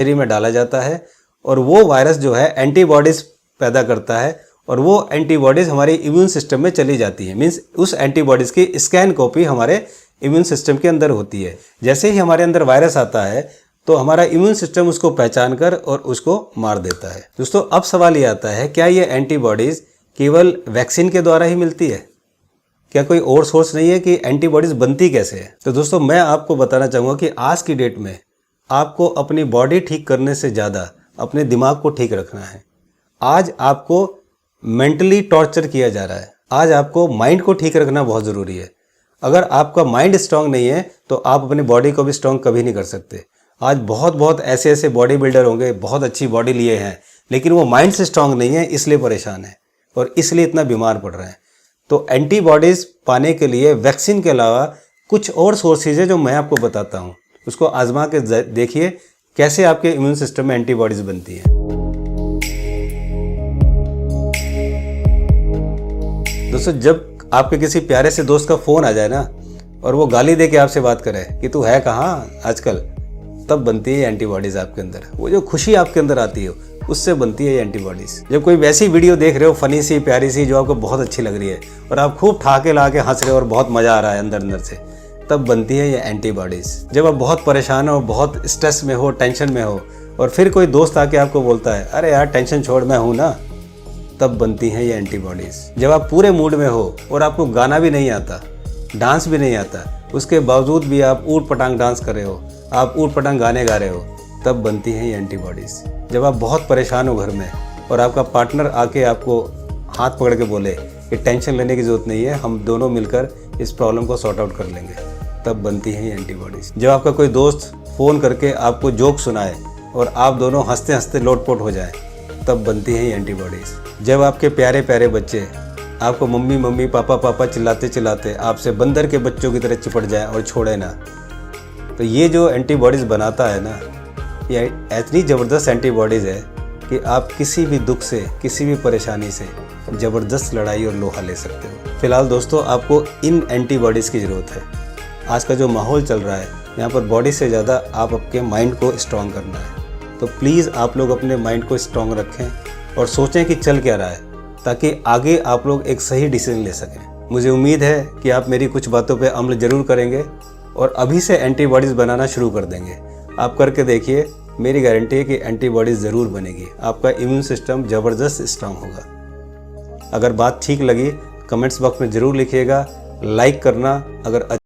शरीर में डाला जाता है और वो वायरस जो है एंटीबॉडीज़ पैदा करता है और वो एंटीबॉडीज़ हमारे इम्यून सिस्टम में चली जाती है। मीन्स उस एंटीबॉडीज़ की स्कैन कॉपी हमारे इम्यून सिस्टम के अंदर होती है। जैसे ही हमारे अंदर वायरस आता है तो हमारा इम्यून सिस्टम उसको पहचान कर और उसको मार देता है। दोस्तों, अब सवाल ये आता है, क्या ये एंटीबॉडीज़ केवल वैक्सीन के द्वारा ही मिलती है? क्या कोई और सोर्स नहीं है कि एंटीबॉडीज़ बनती कैसे है? तो दोस्तों, मैं आपको बताना चाहूँगा कि आज की डेट में आपको अपनी बॉडी ठीक करने से ज़्यादा अपने दिमाग को ठीक रखना है। आज आपको मेंटली टॉर्चर किया जा रहा है। आज आपको माइंड को ठीक रखना बहुत ज़रूरी है। अगर आपका माइंड स्ट्रांग नहीं है तो आप अपनी बॉडी को भी स्ट्रांग कभी नहीं कर सकते। आज बहुत ऐसे बॉडी बिल्डर होंगे, बहुत अच्छी बॉडी लिए हैं, लेकिन वो माइंड से स्ट्रांग नहीं है, इसलिए परेशान है और इसलिए इतना बीमार पड़ रहे हैं। तो एंटीबॉडीज़ पाने के लिए वैक्सीन के अलावा कुछ और सोर्सेज है जो मैं आपको बताता हूँ। उसको आजमा के देखिए कैसे आपके इम्यून सिस्टम में एंटीबॉडीज़ बनती हैं। दोस्तों, जब आपके किसी प्यारे से दोस्त का फ़ोन आ जाए ना और वो गाली दे के आपसे बात करे कि तू है कहाँ आजकल, तब बनती है एंटीबॉडीज़ आपके अंदर। वो जो खुशी आपके अंदर आती है उससे बनती है एंटीबॉडीज़। जब कोई वैसी वीडियो देख रहे हो फनी सी, प्यारी सी, जो आपको बहुत अच्छी लग रही है और आप खूब ठाके ला के हंस रहे हो और बहुत मज़ा आ रहा है अंदर से, तब बनती है ये एंटीबॉडीज़। जब आप बहुत परेशान हो, बहुत स्ट्रेस में हो, टेंशन में हो और फिर कोई दोस्त आके आपको बोलता है अरे यार टेंशन छोड़, मैं हूँ ना, तब बनती हैं ये एंटीबॉडीज़। जब आप पूरे मूड में हो और आपको गाना भी नहीं आता, डांस भी नहीं आता, उसके बावजूद भी आप ऊट पटांग डांस कर रहे हो, आप ऊट पटांग गाने गा रहे हो, तब बनती हैं ये एंटीबॉडीज़। जब आप बहुत परेशान हो घर में और आपका पार्टनर आके आपको हाथ पकड़ के बोले कि टेंशन लेने की ज़रूरत नहीं है, हम दोनों मिलकर इस प्रॉब्लम को सॉर्ट आउट कर लेंगे, तब बनती हैं ये एंटीबॉडीज़। जब आपका कोई दोस्त फ़ोन करके आपको जोक सुनाए और आप दोनों हंसते हंसते लोटपोट हो जाएं, तब बनती हैं ये एंटीबॉडीज़। जब आपके प्यारे प्यारे बच्चे आपको मम्मी मम्मी पापा पापा चिल्लाते चिल्लाते आपसे बंदर के बच्चों की तरह चिपट जाए और छोड़े ना, तो ये जो एंटीबॉडीज़ बनाता है ना, ये इतनी ज़बरदस्त एंटीबॉडीज़ है कि आप किसी भी दुख से, किसी भी परेशानी से ज़बरदस्त लड़ाई और लोहा ले सकते हो। फिलहाल दोस्तों, आपको इन एंटीबॉडीज़ की ज़रूरत है। आज का जो माहौल चल रहा है, यहाँ पर बॉडी से ज़्यादा आप आपके माइंड को स्ट्रॉन्ग करना है। तो प्लीज़ आप लोग अपने माइंड को स्ट्रॉन्ग रखें और सोचें कि चल क्या रहा है, ताकि आगे आप लोग एक सही डिसीजन ले सकें। मुझे उम्मीद है कि आप मेरी कुछ बातों पे अमल ज़रूर करेंगे और अभी से एंटीबॉडीज़ बनाना शुरू कर देंगे। आप करके देखिए, मेरी गारंटी है कि एंटीबॉडीज़ ज़रूर बनेगी। आपका इम्यून सिस्टम ज़बरदस्त स्ट्रांग होगा। अगर बात ठीक लगी कमेंट्स बॉक्स में ज़रूर लिखिएगा, लाइक करना। अगर